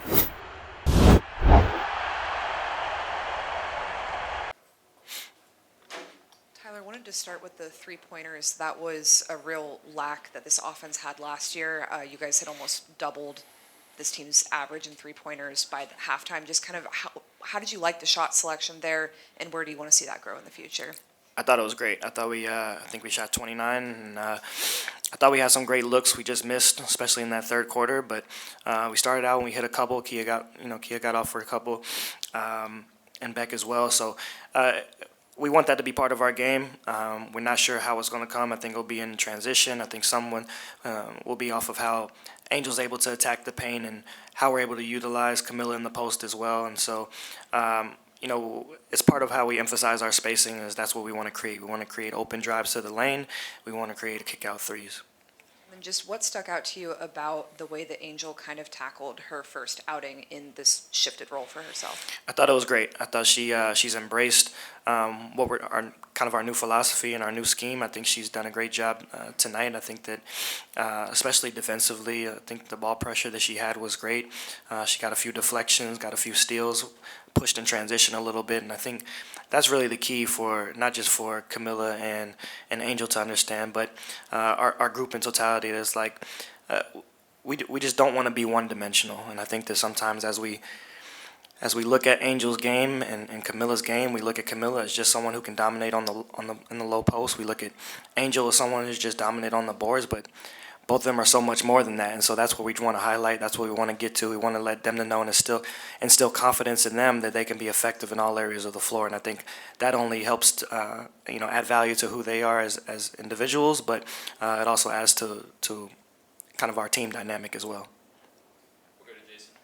Tyler, I wanted to start with the three-pointers. That was a real lack that this offense had last year. You guys had almost doubled this team's average in three-pointers by the halftime. Just kind of how did you like the shot selection there, and where do you want to see that grow in the future? I thought it was great. I think we shot 29, and I thought we had some great looks. We just missed, especially in that third quarter. But we started out and we hit a couple. Kia got off for a couple, and Beck as well. So we want that to be part of our game. We're not sure how it's going to come. I think it'll be in transition. I think someone will be off of how Angel's able to attack the paint and how we're able to utilize Camilla in the post as well. And so. It's part of how we emphasize our spacing is that's what we want to create. We want to create open drives to the lane. We want to create kick-out threes. And just what stuck out to you about the way that Angel kind of tackled her first outing in this shifted role for herself? I thought it was great. I thought she's embraced what we're our new philosophy and our new scheme. I think she's done a great job tonight. I think that especially defensively, I think the ball pressure that she had was great. She got a few deflections, got a few steals, pushed in transition a little bit, and I think that's really the key for not just for Camilla and Angel to understand, but our group in totality. Is like we just don't want to be one-dimensional, and I think that sometimes as we look at Angel's game and Camilla's game, we look at Camilla as just someone who can dominate in the low post. We look at Angel as someone who's just dominate on the boards, but both of them are so much more than that, and so that's what we want to highlight. That's what we want to get to. We want to let them to know and instill confidence in them that they can be effective in all areas of the floor. And I think that only helps add value to who they are as individuals, but it also adds to kind of our team dynamic as well. We'll go to Jason.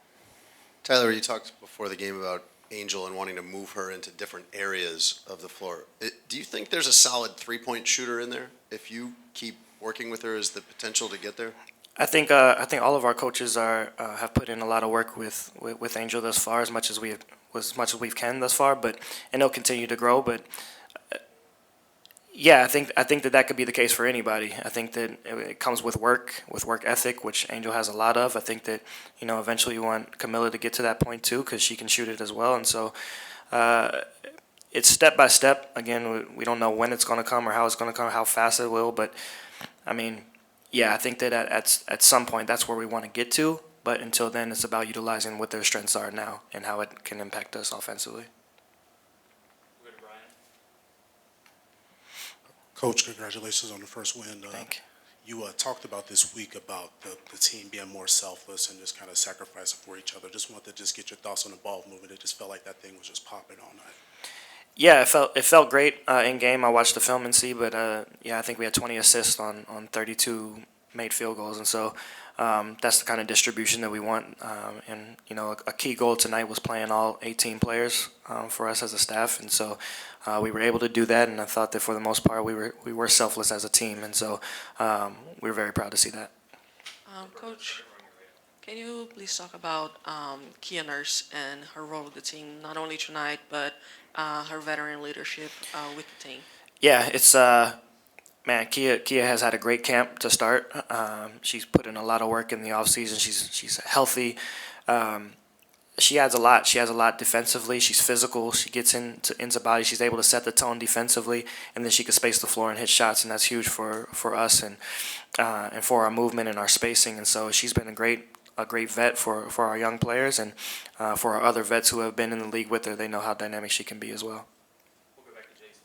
Tyler, you talked before the game about Angel and wanting to move her into different areas of the floor. Do you think there's a solid three-point shooter in there? If you keep working with her, is the potential to get there? I think all of our coaches have put in a lot of work with Angel thus far, as much as we've can thus far, and they'll continue to grow. But yeah, I think that could be the case for anybody. I think that it comes with work ethic, which Angel has a lot of. I think that eventually you want Camilla to get to that point too, because she can shoot it as well, and so. It's step by step. Again, we don't know when it's going to come or how it's going to come, how fast it will. But I mean, yeah, I think that at some point that's where we want to get to. But until then, it's about utilizing what their strengths are now and how it can impact us offensively. We'll go to Brian. Coach, congratulations on the first win. Thank you. You talked about this week about the team being more selfless and just kind of sacrificing for each other. Just wanted to get your thoughts on the ball movement. It just felt like that thing was just popping all night. Yeah, it felt great in game. I watched the film and see, but I think we had 20 assists on 32 made field goals, and so that's the kind of distribution that we want. And a key goal tonight was playing all 18 players for us as a staff, and so we were able to do that. And I thought that for the most part we were selfless as a team, and so we were very proud to see that. Coach, can you please talk about Kia Nurse and her role with the team, not only tonight, but her veteran leadership with the team? Yeah, it's Kia has had a great camp to start. She's put in a lot of work in the offseason. She's healthy. She adds a lot. She has a lot defensively. She's physical. She gets into body. She's able to set the tone defensively, and then she can space the floor and hit shots, and that's huge for us and for our movement and our spacing. And so she's been a great vet for our young players, and for our other vets who have been in the league with her. They know how dynamic she can be as well. We'll go back to Jason.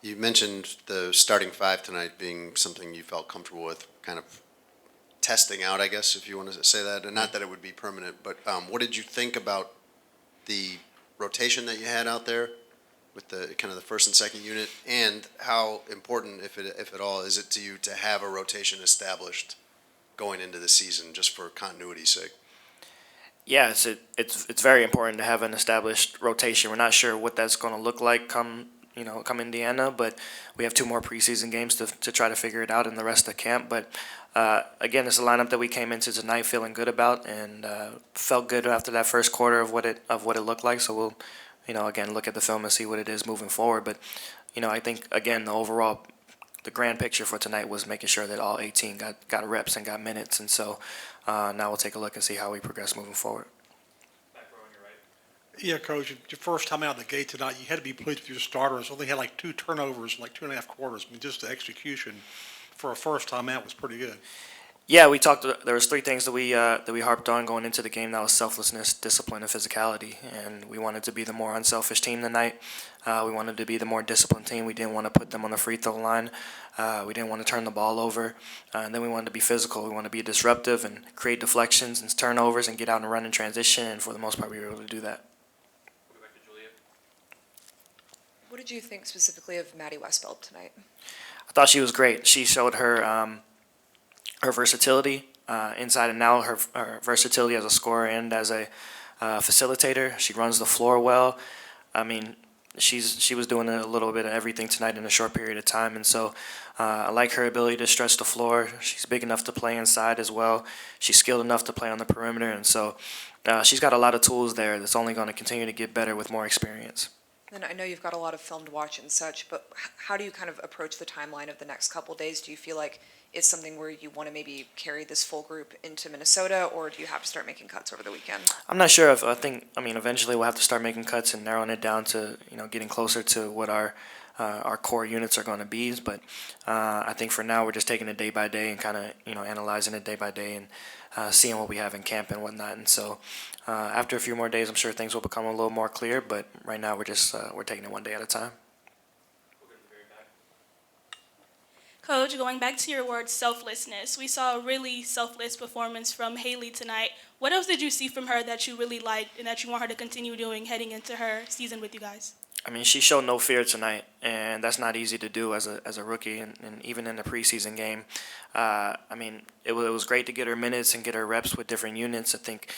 You mentioned the starting five tonight being something you felt comfortable with, kind of testing out, I guess, if you want to say that. And not that it would be permanent, but what did you think about the rotation that you had out there with the kind of the first and second unit, and how important, if at all, is it to you to have a rotation established going into the season, just for continuity's sake? Yeah, it's very important to have an established rotation. We're not sure what that's going to look like come Indiana, but we have 2 more preseason games to try to figure it out in the rest of camp. But again, it's a lineup that we came into tonight feeling good about, and felt good after that first quarter of what it looked like. So we'll again look at the film and see what it is moving forward. But I think again the grand picture for tonight was making sure that all 18 got reps and got minutes, and so now we'll take a look and see how we progress moving forward. Back row on your right. Yeah, Coach, your first time out of the gate tonight, you had to be pleased with your starters. Only had like 2 turnovers, in like 2.5 quarters. I mean, just the execution for a first time out was pretty good. Yeah, we talked. There was 3 things that we harped on going into the game. That was selflessness, discipline, and physicality. And we wanted to be the more unselfish team tonight. We wanted to be the more disciplined team. We didn't want to put them on the free throw line. We didn't want to turn the ball over. And then we wanted to be physical. We wanted to be disruptive and create deflections and turnovers and get out and run in transition. And for the most part, we were able to do that. We'll go back to Julia. What did you think specifically of Maddie Westbeld tonight? I thought she was great. She showed her versatility inside and out, her versatility as a scorer and as a facilitator. She runs the floor well. I mean, she was doing a little bit of everything tonight in a short period of time, and so I like her ability to stretch the floor. She's big enough to play inside as well. She's skilled enough to play on the perimeter, and so she's got a lot of tools there that's only going to continue to get better with more experience. And I know you've got a lot of film to watch and such, but how do you kind of approach the timeline of the next couple days? Do you feel like it's something where you want to maybe carry this full group into Minnesota, or do you have to start making cuts over the weekend? I'm not sure if I mean eventually we'll have to start making cuts and narrowing it down to getting closer to what our core units are going to be. But I think for now we're just taking it day by day and kind of analyzing it day by day and seeing what we have in camp and whatnot. And so after a few more days, I'm sure things will become a little more clear. But right now we're just we're taking it one day at a time. We'll go to the very back. Coach, going back to your word selflessness, we saw a really selfless performance from Haley tonight. What else did you see from her that you really liked and that you want her to continue doing heading into her season with you guys? I mean, she showed no fear tonight, and that's not easy to do as a rookie, and even in the preseason game. I mean, it was great to get her minutes and get her reps with different units. I think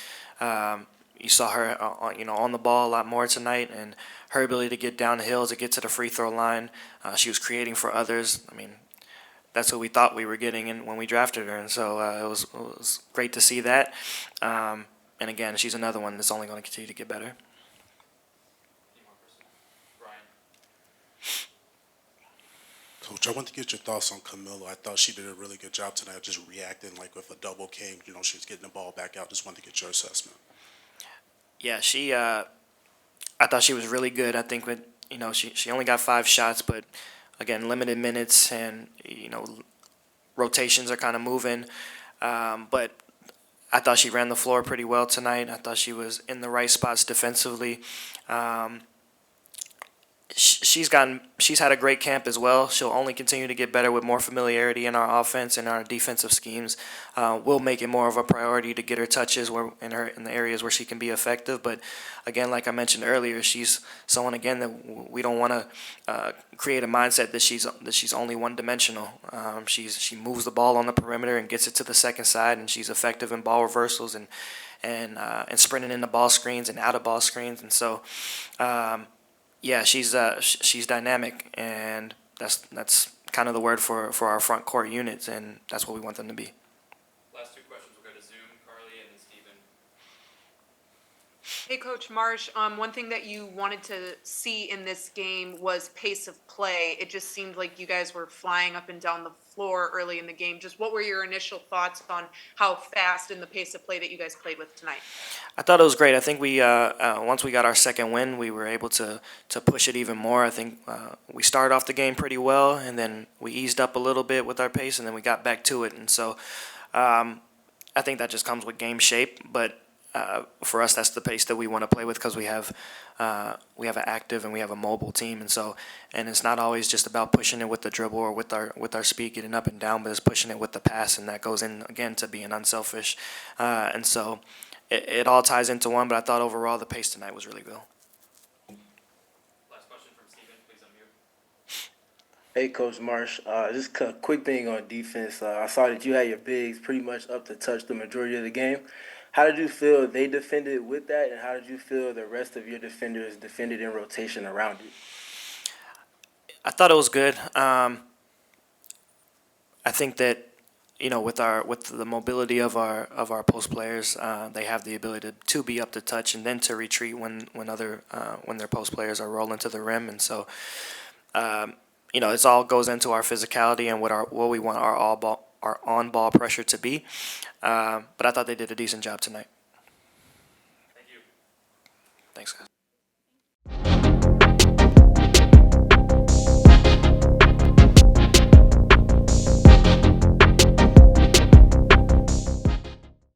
you saw her, on the ball a lot more tonight, and her ability to get down the hill, to get to the free throw line. She was creating for others. I mean, that's what we thought we were getting when we drafted her, and so it was great to see that. And again, she's another one that's only going to continue to get better. Any more questions? Brian. Coach, I want to get your thoughts on Camilla. I thought she did a really good job tonight, just reacting like if a double came, she was getting the ball back out. Just wanted to get your assessment. Yeah, I thought she was really good. I think she only got 5 shots, but again, limited minutes and rotations are kind of moving. But I thought she ran the floor pretty well tonight. I thought she was in the right spots defensively. She's had a great camp as well. She'll only continue to get better with more familiarity in our offense and our defensive schemes. We'll make it more of a priority to get her touches in the areas where she can be effective. But again, like I mentioned earlier, she's someone again that we don't want to create a mindset that she's only one-dimensional. She moves the ball on the perimeter and gets it to the second side, and she's effective in ball reversals and sprinting into ball screens and out of ball screens, and so. Yeah, she's dynamic, and that's kind of the word for our front court units, and that's what we want them to be. Last 2 questions. We'll go to Zoom, Carly, and then Steven. Hey, Coach Marsh, one thing that you wanted to see in this game was pace of play. It just seemed like you guys were flying up and down the floor early in the game. Just what were your initial thoughts on how fast and the pace of play that you guys played with tonight? I thought it was great. I think we once we got our second win, we were able to push it even more. I think we started off the game pretty well, and then we eased up a little bit with our pace, and then we got back to it. And so I think that just comes with game shape, but for us, that's the pace that we want to play with because we have an active and we have a mobile team, and it's not always just about pushing it with the dribble or with our speed getting up and down, but it's pushing it with the pass, and that goes in again to being unselfish, and so it all ties into one. But I thought overall the pace tonight was really good. Last question from Steven. Please unmute. Hey, Coach Marsh. Just a quick thing on defense. I saw that you had your bigs pretty much up to touch the majority of the game. How did you feel they defended with that, and how did you feel the rest of your defenders defended in rotation around you? I thought it was good. I think that with the mobility of our post players, they have the ability to be up to touch and then to retreat when their post players are rolling to the rim, and so it all goes into our physicality and what we want our our on-ball pressure to be. But I thought they did a decent job tonight. Thank you. Thanks, guys.